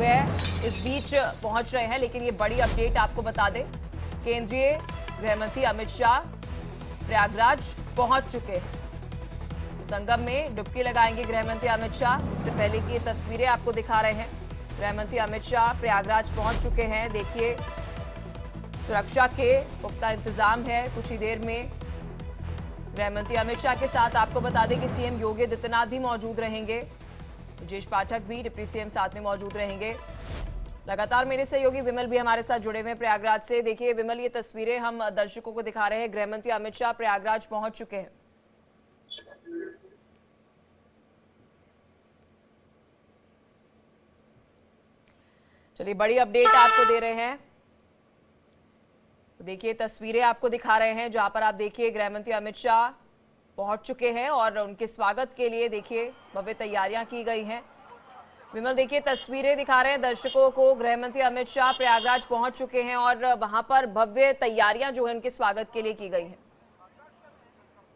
वह इस बीच पहुंच रहे हैं। लेकिन ये बड़ी अपडेट आपको बता दें, केंद्रीय गृहमंत्री अमित शाह प्रयागराज पहुंच चुके हैं। संगम में डुबकी लगाएंगे गृहमंत्री अमित शाह। इससे पहले की ये तस्वीरें आपको दिखा रहे हैं। गृहमंत्री अमित शाह प्रयागराज पहुंच चुके हैं। देखिए, सुरक्षा के पुख्ता इंतजाम है। कुछ ही देर में गृहमंत्री अमित शाह के साथ आपको बता दें कि सीएम योगी आदित्यनाथ भी मौजूद रहेंगे। ब्रजेश पाठक भी डिप्टी सीएम साथ में मौजूद रहेंगे। लगातार मेरे सहयोगी विमल भी हमारे साथ जुड़े हुए हैं प्रयागराज से। देखिए विमल, ये तस्वीरें हम दर्शकों को दिखा रहे हैं। गृहमंत्री अमित शाह प्रयागराज पहुंच चुके हैं। चलिए, बड़ी अपडेट आपको दे रहे हैं। देखिए, तस्वीरें आपको दिखा रहे हैं जहां पर आप देखिए गृहमंत्री अमित शाह पहुंच चुके हैं और उनके स्वागत के लिए देखिए भव्य तैयारियां की गई हैं। विमल, देखिए तस्वीरें दिखा रहे हैं दर्शकों को। गृहमंत्री अमित शाह प्रयागराज पहुंच चुके हैं और वहां पर भव्य तैयारियां जो है उनके स्वागत के लिए की गई हैं।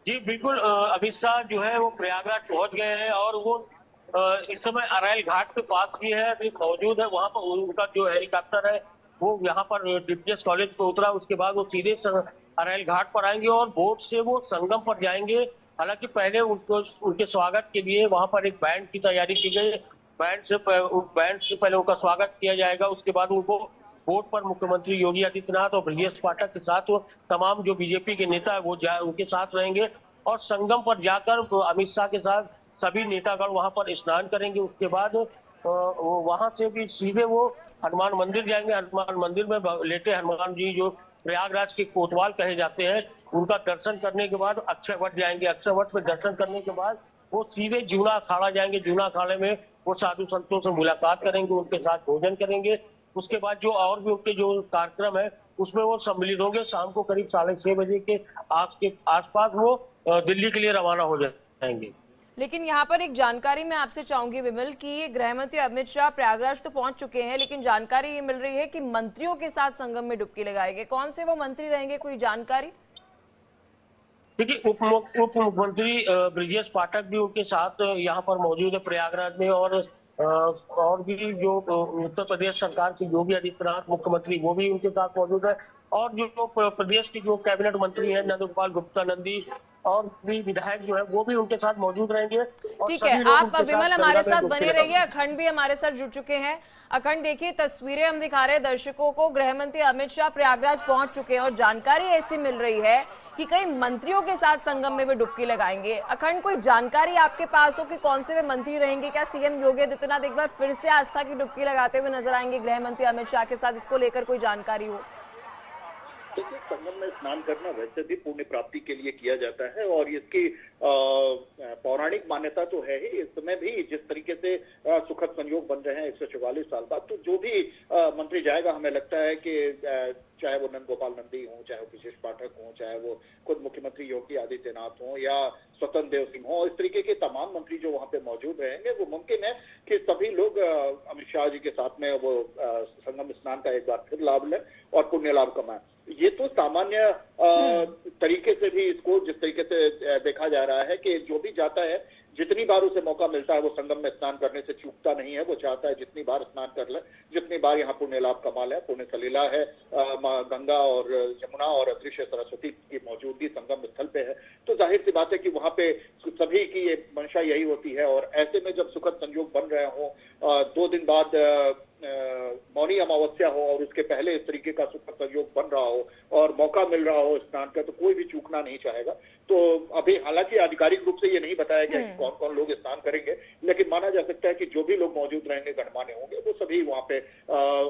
जी बिल्कुल, अमित शाह जो है वो प्रयागराज पहुंच गए हैं और वो इस समय अरैल घाट के पास भी है, अभी मौजूद है। वहां पर उनका जो हेलीकॉप्टर है वो यहाँ पर डीपीएस कॉलेज पे उतरा। उसके बाद वो सीधे अरैल घाट पर आएंगे और बोट से वो संगम पर जाएंगे। हालांकि पहले उनके स्वागत के लिए वहां पर एक बैंड की तैयारी की गई। बैंड से पहले उनका स्वागत किया जाएगा। उसके बाद उनको बोट पर मुख्यमंत्री योगी आदित्यनाथ और ब्रजेश पाठक के साथ वो तमाम जो बीजेपी के नेता है वो उनके साथ रहेंगे और संगम पर जाकर अमित शाह के साथ सभी नेतागण वहां पर स्नान करेंगे। उसके बाद वहां से भी सीधे वो हनुमान मंदिर जाएंगे। हनुमान मंदिर में लेटे हनुमान जी जो प्रयागराज के कोतवाल कहे जाते हैं, उनका दर्शन करने के बाद अक्षय वट जाएंगे। अक्षय वट में दर्शन करने के बाद वो सीधे जूना अखाड़ा जाएंगे। जूना अखाड़े में वो साधु संतों से मुलाकात करेंगे, उनके साथ भोजन करेंगे। उसके बाद जो और भी उनके जो कार्यक्रम है उसमें वो सम्मिलित होंगे। शाम को करीब 6:30 बजे के आसपास वो दिल्ली के लिए रवाना हो जाएंगे। लेकिन यहाँ पर एक जानकारी मैं आपसे चाहूंगी विमल कि गृहमंत्री अमित शाह प्रयागराज तो पहुंच चुके हैं, लेकिन जानकारी ये मिल रही है कि मंत्रियों के साथ संगम में डुबकी लगाएंगे। कौन से वो मंत्री रहेंगे, कोई जानकारी? देखिए, उप मुख्यमंत्री ब्रजेश पाठक भी उनके साथ यहाँ पर मौजूद है प्रयागराज में और भी जो उत्तर प्रदेश सरकार के योगी आदित्यनाथ मुख्यमंत्री वो भी उनके साथ मौजूद है और जो प्रदेश के जो कैबिनेट मंत्री हैं नंद गोपाल गुप्ता नंदी और भी विधायक जो है वो भी उनके साथ मौजूद रहेंगे। ठीक है, आप विमल हमारे साथ बने रहिए। अखंड भी हमारे साथ जुड़ चुके हैं। अखंड, देखिए तस्वीरें हम दिखा रहे हैं दर्शकों को। गृहमंत्री अमित शाह प्रयागराज पहुंच चुके हैं और जानकारी ऐसी मिल रही है कि कई मंत्रियों के साथ संगम में भी डुबकी लगाएंगे। अखंड, कोई जानकारी आपके पास हो कि कौन से वे मंत्री रहेंगे? क्या सीएम योगी आदित्यनाथ एक बार फिर से आस्था की डुबकी लगाते हुए नजर आएंगे गृहमंत्री अमित शाह के साथ? इसको लेकर कोई जानकारी हो? देखिए, संगम में स्नान करना वैसे भी पुण्य प्राप्ति के लिए किया जाता है और इसकी पौराणिक मान्यता तो है ही। इस समय भी जिस तरीके से सुखद संयोग बन रहे हैं 144 साल बाद, तो जो भी मंत्री जाएगा हमें लगता है कि चाहे वो नंद गोपाल नंदी हो, चाहे वो ब्रजेश पाठक हो, चाहे वो खुद मुख्यमंत्री योगी आदित्यनाथ हो या स्वतंत्र देव सिंह हो, इस तरीके के तमाम मंत्री जो वहां पे मौजूद रहेंगे, वो मुमकिन है कि सभी लोग अमित शाह जी के साथ में वो संगम स्नान का एक बार फिर लाभ लें और पुण्य लाभ कमाएं। ये तो सामान्य तरीके से भी इसको जिस तरीके से देखा जा रहा है कि जो भी जाता है जितनी बार उसे मौका मिलता है वो संगम में स्नान करने से चूकता नहीं है। वो चाहता है जितनी बार स्नान कर ले, जितनी बार यहाँ पुण्य लाभ कमा ले। पुण्य सलीला है, माँ गंगा और यमुना और अदृश्य सरस्वती की मौजूदगी संगम स्थल पे है, तो जाहिर सी बात है कि वहाँ पे सभी की ये मंशा यही होती है। और ऐसे में जब सुखद संयोग बन रहे हो, 2 दिन बाद मौनी अमावस्या हो और उसके पहले इस तरीके का सुखद संयोग बन रहा हो और मौका मिल रहा हो स्नान का, तो कोई भी चूकना नहीं चाहेगा। तो अभी हालांकि आधिकारिक रूप से ये नहीं बताया गया कि कौन कौन लोग स्नान करेंगे, लेकिन माना जा सकता है कि जो भी लोग मौजूद रहेंगे गणमान्य होंगे वो सभी वहाँ पे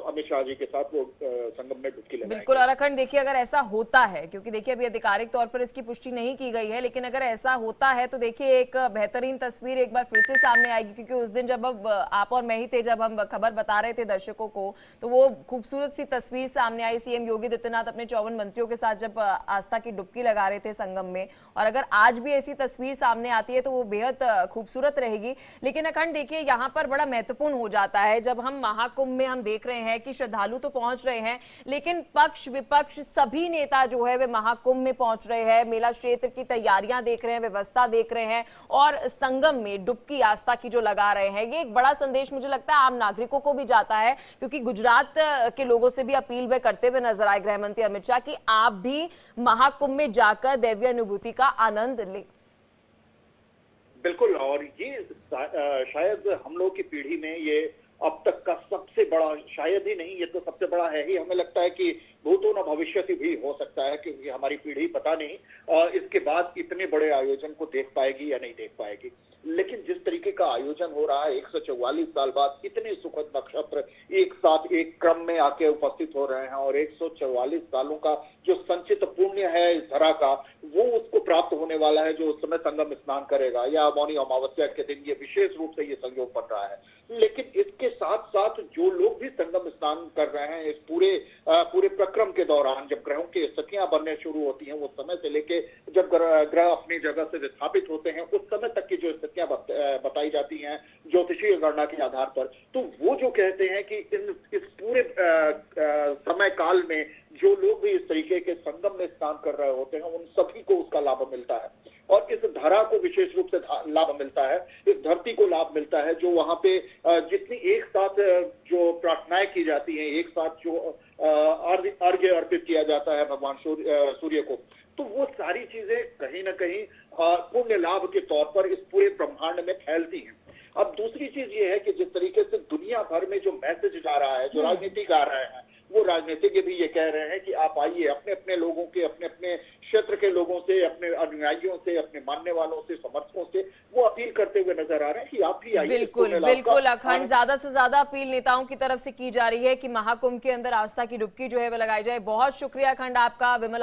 अमित शाह जी के साथ वो संगम में डुबकी लगाएंगे। बिल्कुल। और अखंड, देखिए अगर ऐसा होता है, क्योंकि देखिए अभी आधिकारिक तौर पर इसकी पुष्टि नहीं की गई है, लेकिन अगर ऐसा होता है तो देखिए एक बेहतरीन तस्वीर एक बार फिर से सामने आएगी। क्योंकि उस दिन जब आप और मैं ही थे, जब हम खबर बता रहे थे दर्शकों को, तो वो खूबसूरत सी तस्वीर सामने आई, सीएम योगी आदित्यनाथ अपने 54 मंत्रियों के साथ जब आस्था की डुबकी लगा रहे थे संगम में। और अगर आज भी ऐसी तस्वीर सामने आती है तो वो बेहद खूबसूरत रहेगी। लेकिन अखंड देखिए, यहाँ पर बड़ा महत्वपूर्ण हो जाता है जब हम महाकुंभ में हम देख रहे हैं कि श्रद्धालु तो पहुंच रहे हैं, लेकिन पक्ष विपक्ष सभी नेता जो है वे महाकुंभ में पहुंच रहे हैं, मेला क्षेत्र की तैयारियां देख रहे हैं, व्यवस्था देख रहे हैं और संगम में डुबकी आस्था की जो लगा रहे हैं। ये एक बड़ा संदेश मुझे लगता है आम नागरिकों को भी जाता है, क्योंकि गुजरात के लोगों से भी अपील वे करते हुए नजर आए गृह मंत्री अमित शाह कि आप भी महाकुंभ में जाकर दैवीय अनुभूति का आनंद लें। बिल्कुल, और ये शायद हम लोग की पीढ़ी में ये अब तक का सबसे बड़ा, शायद ही नहीं, ये तो सबसे बड़ा है ही। हमें लगता है कि भूतो न भविष्यति भी हो सकता है, क्योंकि हमारी पीढ़ी पता नहीं इसके बाद इतने बड़े आयोजन को देख पाएगी या नहीं देख पाएगी। लेकिन जिस तरीके का आयोजन हो रहा है, 144 साल बाद इतने सुखद नक्षत्र एक साथ एक क्रम में आके उपस्थित हो रहे हैं और 144 सालों का जो संचित पुण्य है इस धरा का, वो उसको प्राप्त होने वाला है जो उस समय संगम स्नान करेगा या मौनी अमावस्या के दिन। ये विशेष रूप से ये संयोग बन रहा है। लेकिन इसके साथ साथ जो लोग भी संगम स्नान कर रहे हैं इस पूरे प्रक्रम के दौरान, जब ग्रहों की स्थितियां बनने शुरू होती हैं, उस समय से लेके जब ग्रह अपनी जगह से विस्थापित होते हैं, उस समय तक की जो स्थितियां बताई जाती हैं ज्योतिषीय गणना के आधार पर, तो वो जो कहते हैं कि इस पूरे समय काल में जो लोग भी इस तरीके के संगम में स्नान कर रहे होते हैं, उन सभी को उसका लाभ मिलता है। और इस धरा को विशेष रूप से लाभ मिलता है, इस धरती को लाभ मिलता है, जो वहां पे जितनी एक साथ जो प्रार्थनाएं की जाती हैं, एक साथ जो अर्घ्य अर्पित किया जाता है भगवान सूर्य को, तो वो सारी चीजें कहीं ना कहीं पुण्य लाभ के तौर पर इस पूरे ब्रह्मांड में फैलती हैं। अब दूसरी चीज ये है कि जिस तरीके से दुनिया भर में जो मैसेज जा रहा है, जो राजनीतिक आ रहे हैं, वो राजनीतिज्ञ भी ये कह रहे हैं कि आप आइए, अपने अपने लोगों के, अपने अपने क्षेत्र के लोगों से, अपने अनुयायियों से, अपने मानने वालों से, समर्थकों से वो अपील करते हुए नजर आ रहे हैं कि आप भी आइए। बिल्कुल बिल्कुल अखंड, ज्यादा से ज्यादा अपील नेताओं की तरफ से की जा रही है कि महाकुंभ के अंदर आस्था की डुबकी जो है वो लगाई जाए। बहुत शुक्रिया अखंड आपका। विमल